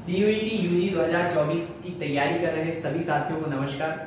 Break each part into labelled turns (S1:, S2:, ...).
S1: CUET UG 2024 की तैयारी कर रहे सभी साथियों को नमस्कार।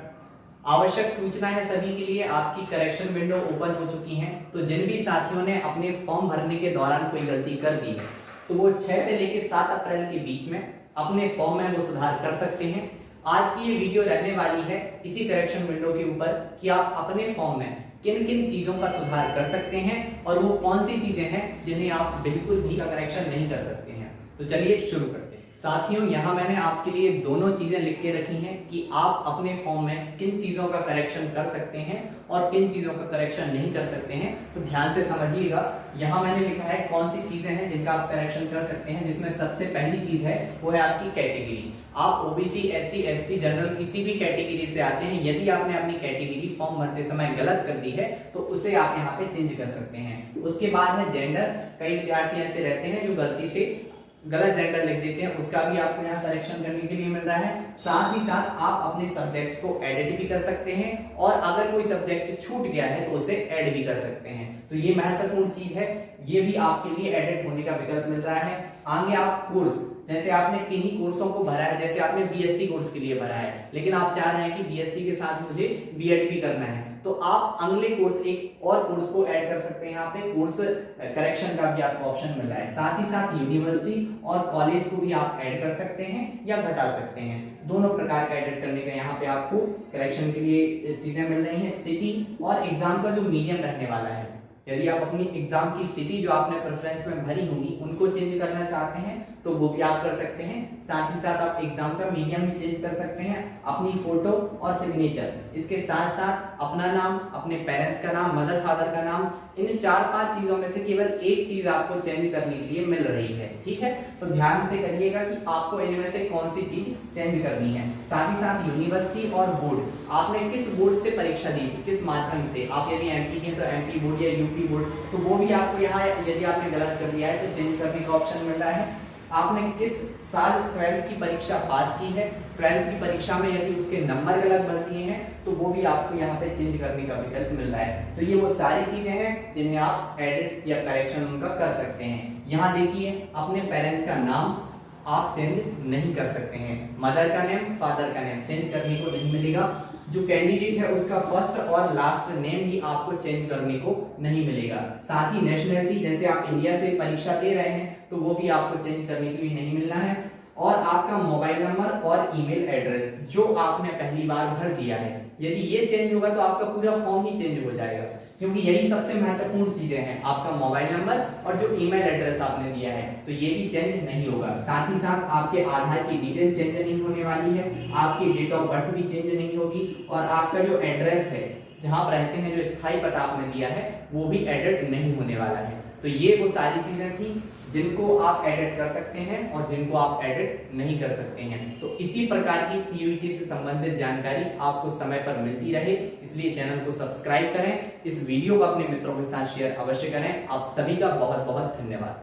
S1: आवश्यक सूचना है सभी के लिए, आपकी करेक्शन विंडो ओपन हो चुकी है। तो जिन भी साथियों ने अपने फॉर्म भरने के दौरान कोई गलती कर दी है तो वो 6 से लेकर 7 अप्रैल के बीच में अपने फॉर्म में वो सुधार कर सकते हैं। आज की ये वीडियो रहने वाली है इसी करेक्शन विंडो के ऊपर कि आप अपने फॉर्म में किन किन चीजों का सुधार कर सकते हैं और वो कौन सी चीजें हैं जिन्हें आप बिल्कुल भी करेक्शन नहीं कर सकते हैं। तो चलिए शुरू करते हैं। साथियों, यहाँ मैंने आपके लिए दोनों चीजें लिख के रखी हैं कि आप अपने फॉर्म में किन चीजों का करेक्शन कर सकते हैं और किन चीजों का करेक्शन नहीं कर सकते हैं। तो ध्यान से समझिएगा। यहाँ मैंने लिखा है कौन सी चीजें हैं जिनका आप करेक्शन कर सकते हैं, जिसमें सबसे पहली चीज है वो है आपकी कैटेगरी। आप ओबीसी, एससी, एसटी, जनरल किसी भी कैटेगरी से आते हैं, यदि आपने अपनी कैटेगरी फॉर्म भरते समय गलत कर दी है तो उसे आप यहाँ पे चेंज कर सकते हैं। उसके बाद है जेंडर। कई विद्यार्थी ऐसे रहते हैं जो गलती से गलत जेंडर लिख देते हैं, उसका भी आपको यहाँ करेक्शन करने के लिए मिल रहा है। साथ ही साथ आप अपने सब्जेक्ट को एडिट भी कर सकते हैं और अगर कोई सब्जेक्ट छूट गया है तो उसे ऐड भी कर सकते हैं। तो ये महत्वपूर्ण चीज है, ये भी आपके लिए एडिट होने का विकल्प मिल रहा है। आगे आप कोर्स, जैसे आपने किन्हीं कोर्सों को भरा है, जैसे आपने बीएससी कोर्स के लिए भरा है लेकिन आप चाह रहे हैं कि बीएससी के साथ मुझे बीएड भी करना है, तो आप अगले कोर्स, एक और कोर्स को ऐड कर सकते हैं। यहाँ पे कोर्स करेक्शन का भी आपको ऑप्शन मिल रहा है। साथ ही साथ यूनिवर्सिटी और कॉलेज को भी आप ऐड कर सकते हैं या घटा सकते हैं। दोनों प्रकार का एडिट करने का यहाँ पे आपको करेक्शन के लिए चीजें मिल रही हैं। सिटी और एग्जाम का जो मीडियम रहने वाला है, यदि आप अपनी एग्जाम की सिटी जो आपने प्रेफरेंस में भरी होगी उनको चेंज करना चाहते हैं तो वो भी आप कर सकते हैं। साथ ही साथ आप एग्जाम का मीडियम भी चेंज कर सकते हैं, अपनी फोटो और सिग्नेचर, इसके साथ साथ अपना नाम, अपने पेरेंट्स का नाम, मदर फादर का नाम, इन 4-5 चीजों में से केवल एक चीज आपको चेंज करने के लिए मिल रही है। ठीक है, तो ध्यान से करिएगा कि आपको इनमें से कौन सी चीज चेंज करनी है। साथ ही साथ यूनिवर्सिटी और बोर्ड, आपने किस बोर्ड से परीक्षा दी थी, किस माध्यम से, आप यदि एमपी के तो एमपी बोर्ड या यूपी बोर्ड, तो वो भी आपको यहाँ यदि आपने गलत कर दिया है तो चेंज करने का ऑप्शन मिल रहा है। आपने किस साल 12th की परीक्षा पास की है, 12th की परीक्षा में यदि उसके नंबर गलत भर दिए हैं तो वो भी आपको यहाँ पे चेंज करने का विकल्प मिल रहा है। तो ये वो सारी चीजें हैं जिन्हें आप एडिट या करेक्शन उनका कर सकते हैं। यहाँ देखिए, अपने पेरेंट्स का नाम आप चेंज नहीं कर सकते हैं। मदर का नेम, फादर का नेम चेंज करने को नहीं मिलेगा। जो कैंडिडेट है उसका फर्स्ट और लास्ट नेम भी आपको चेंज करने को नहीं मिलेगा। साथ ही नेशनलिटी, जैसे आप इंडिया से परीक्षा दे रहे हैं तो वो भी आपको चेंज करने के लिए नहीं मिलना है। और आपका मोबाइल नंबर और ईमेल एड्रेस जो आपने पहली बार भर दिया है, यदि ये चेंज होगा तो आपका पूरा फॉर्म ही चेंज हो जाएगा, क्योंकि यही सबसे महत्वपूर्ण चीजें हैं, आपका मोबाइल नंबर और जो ईमेल एड्रेस आपने दिया है, तो ये भी चेंज नहीं होगा। साथ ही साथ आपके आधार की डिटेल चेंज नहीं होने वाली है, आपकी डेट ऑफ बर्थ भी चेंज नहीं होगी और आपका जो एड्रेस है, जहां आप रहते हैं, जो स्थायी पता आपने दिया है, वो भी एडिट नहीं होने वाला है। तो ये वो सारी चीजें थी जिनको आप एडिट कर सकते हैं और जिनको आप एडिट नहीं कर सकते हैं। तो इसी प्रकार की सीयूईटी से संबंधित जानकारी आपको समय पर मिलती रहे, इसलिए चैनल को सब्सक्राइब करें, इस वीडियो को अपने मित्रों के साथ शेयर अवश्य करें। आप सभी का बहुत बहुत धन्यवाद।